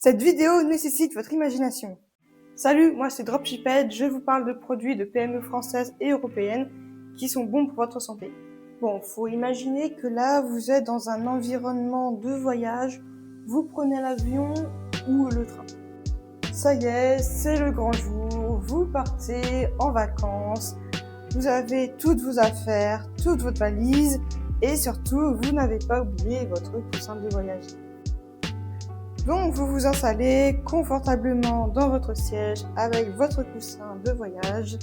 Cette vidéo nécessite votre imagination. Salut, moi c'est Dropshiped, je vous parle de produits de PME françaises et européennes qui sont bons pour votre santé. Bon, faut imaginer que là, vous êtes dans un environnement de voyage, vous prenez l'avion ou le train. Ça y est, c'est le grand jour, vous partez en vacances, vous avez toutes vos affaires, toute votre valise et surtout, vous n'avez pas oublié votre coussin de voyage. Donc vous vous installez confortablement dans votre siège avec votre coussin de voyage,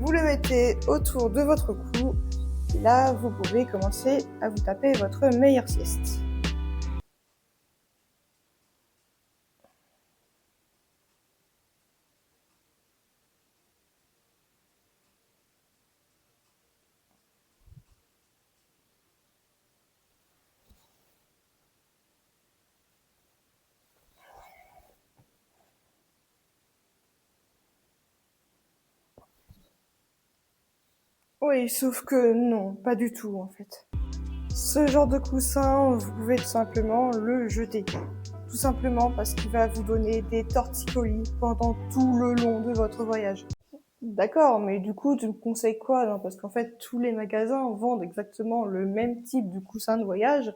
vous le mettez autour de votre cou et là vous pouvez commencer à vous taper votre meilleure sieste. Oui, sauf que non, pas du tout en fait. Ce genre de coussin, vous pouvez tout simplement le jeter. Tout simplement parce qu'il va vous donner des torticolis pendant tout le long de votre voyage. D'accord, mais du coup, tu me conseilles quoi, non? Parce qu'en fait, tous les magasins vendent exactement le même type de coussin de voyage.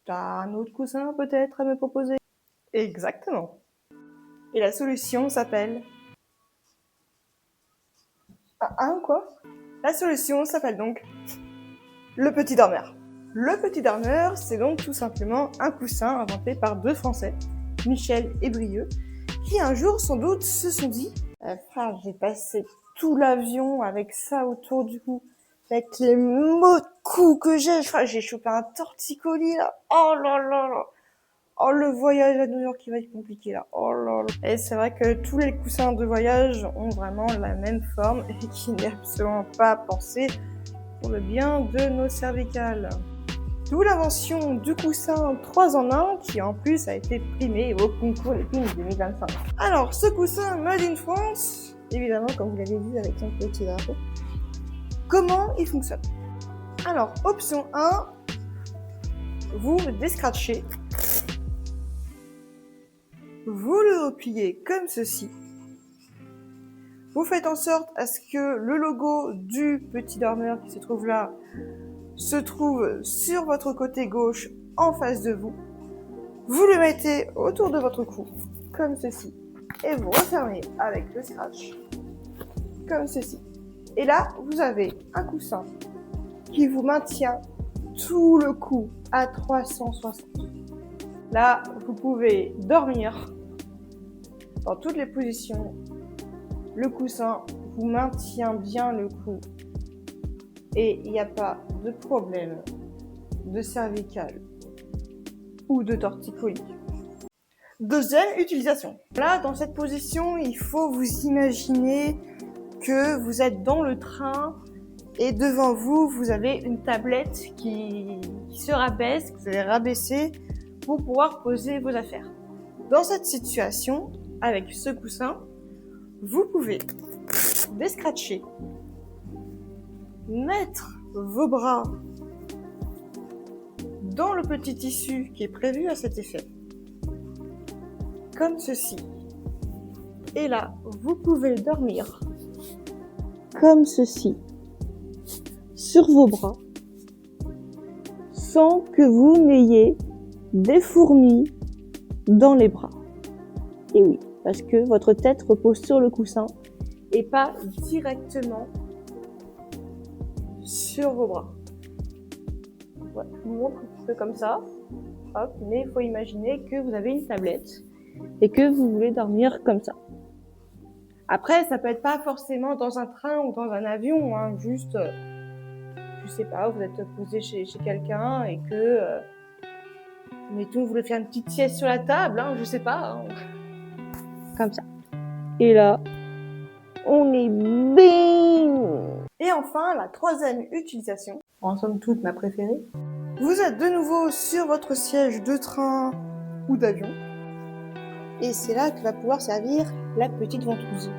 T'as un autre coussin peut-être à me proposer? Exactement. Et la solution s'appelle... quoi? La solution s'appelle donc le petit dormeur. Le petit dormeur, c'est donc tout simplement un coussin inventé par deux Français, Michel et Brieux, qui un jour sans doute se sont dit frère, j'ai passé tout l'avion avec ça autour du cou, avec les maux de cou que j'ai chopé un torticolis là, oh là là là. Oh, le voyage à New York qui va être compliqué là. Oh là là. Et c'est vrai que tous les coussins de voyage ont vraiment la même forme et qui n'est absolument pas pensé pour le bien de nos cervicales. D'où l'invention du coussin 3 en 1 qui en plus a été primé au concours des Pins 2025. Alors, ce coussin Made in France, évidemment comme vous l'avez vu avec son petit drapeau, comment il fonctionne? Alors, option 1, vous descratchez. Vous le repliez comme ceci. Vous faites en sorte à ce que le logo du petit dormeur qui se trouve là se trouve sur votre côté gauche en face de vous. Vous le mettez autour de votre cou comme ceci et vous refermez avec le scratch comme ceci. Et là, vous avez un coussin qui vous maintient tout le cou à 360. Là, vous pouvez dormir dans toutes les positions. Le coussin vous maintient bien le cou et il n'y a pas de problème de cervicale ou de torticolis. Deuxième utilisation. Là, dans cette position, il faut vous imaginer que vous êtes dans le train et devant vous, vous avez une tablette qui se rabaisse, que vous allez rabaisser pour pouvoir poser vos affaires. Dans cette situation, avec ce coussin, vous pouvez descratcher, mettre vos bras dans le petit tissu qui est prévu à cet effet, comme ceci. Et là, vous pouvez dormir comme ceci, sur vos bras, sans que vous n'ayez des fourmis dans les bras. Et oui, parce que votre tête repose sur le coussin et pas directement sur vos bras. Ouais, je vous montre un petit peu comme ça. Hop, mais il faut imaginer que vous avez une tablette et que vous voulez dormir comme ça. Après, ça peut être pas forcément dans un train ou dans un avion, hein, juste, je sais pas, vous êtes posé chez quelqu'un et que, mettons, vous voulez faire une petite sieste sur la table, hein, je sais pas, hein, comme ça. Et là, on est bing. Et enfin, la troisième utilisation, en somme toute ma préférée, vous êtes de nouveau sur votre siège de train ou d'avion, et c'est là que va pouvoir servir la petite ventouse.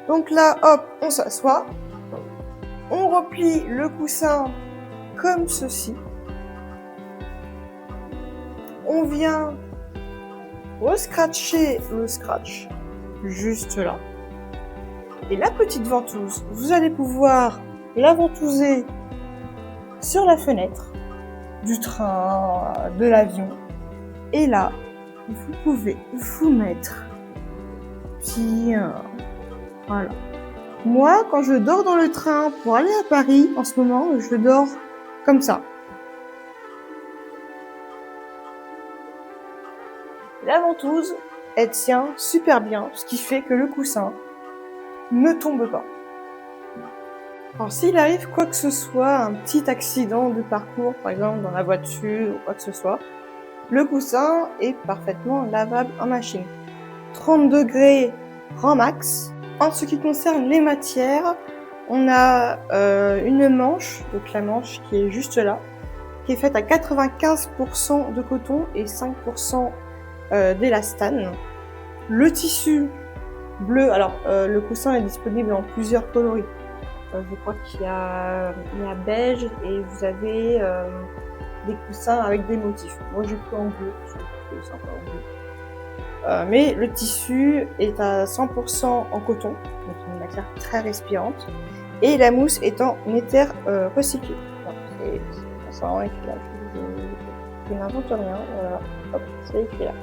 Donc là, hop, on s'assoit, on replie le coussin comme ceci, on vient Rescratchez le scratch juste là. Et la petite ventouse, vous allez pouvoir la ventouser sur la fenêtre du train, de l'avion. Et là, vous pouvez vous mettre bien. Voilà. Moi, quand je dors dans le train pour aller à Paris, en ce moment, je dors comme ça. La ventouse, elle tient super bien, ce qui fait que le coussin ne tombe pas. Alors s'il arrive quoi que ce soit, un petit accident de parcours, par exemple dans la voiture ou quoi que ce soit, le coussin est parfaitement lavable en machine. 30 degrés grand max. En ce qui concerne les matières, on a une manche, donc la manche qui est juste là, qui est faite à 95% de coton et 5% d'élastane. Le tissu bleu, alors le coussin est disponible en plusieurs coloris. Je crois qu'il y a beige et vous avez des coussins avec des motifs. Moi j'ai pris en bleu, c'est sympa en bleu. Mais le tissu est à 100% en coton, donc une matière très respirante, et la mousse est en éther recyclé. Ça sent écrit là, je n'invente rien, voilà, hop, c'est écrit là.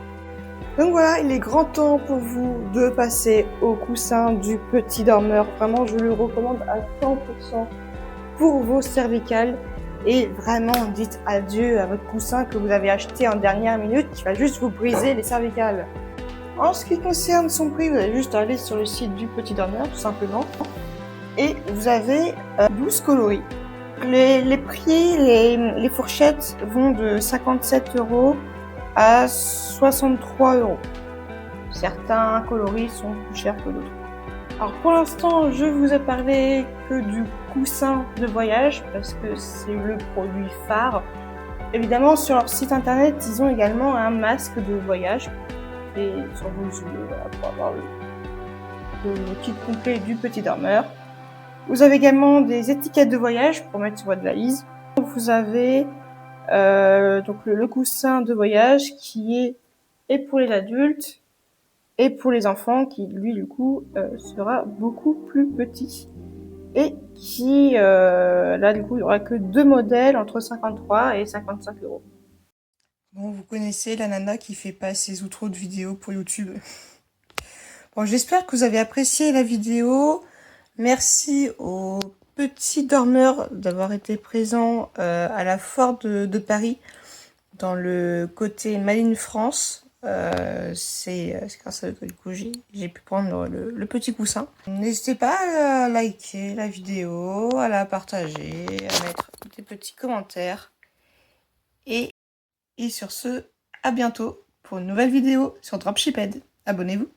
Donc voilà, il est grand temps pour vous de passer au coussin du petit dormeur. Vraiment, je le recommande à 100% pour vos cervicales. Et vraiment, dites adieu à votre coussin que vous avez acheté en dernière minute, qui va juste vous briser les cervicales. En ce qui concerne son prix, vous allez juste aller sur le site du petit dormeur, tout simplement. Et vous avez 12 coloris. Les prix, les fourchettes vont de 57 € à 63 €. Certains coloris sont plus chers que d'autres. Alors pour l'instant, je vous ai parlé que du coussin de voyage parce que c'est le produit phare. Évidemment, sur leur site internet, ils ont également un masque de voyage et sur vos yeux, voilà, pour avoir le kit complet du petit dormeur. Vous avez également des étiquettes de voyage pour mettre sur votre valise. Vous avez donc le coussin de voyage qui est et pour les adultes et pour les enfants qui lui du coup sera beaucoup plus petit et qui là du coup il y aura que 2 modèles entre 53 et 55 €. Bon, vous connaissez la nana qui fait pas ses outros de vidéos pour YouTube. Bon, j'espère que vous avez apprécié la vidéo. Merci au petit dormeur d'avoir été présent à la foire de Paris, dans le côté Malines France. C'est grâce à eux que du coup j'ai pu prendre le petit coussin. N'hésitez pas à liker la vidéo, à la partager, à mettre des petits commentaires. Et sur ce, à bientôt pour une nouvelle vidéo sur Dropshiped. Abonnez-vous.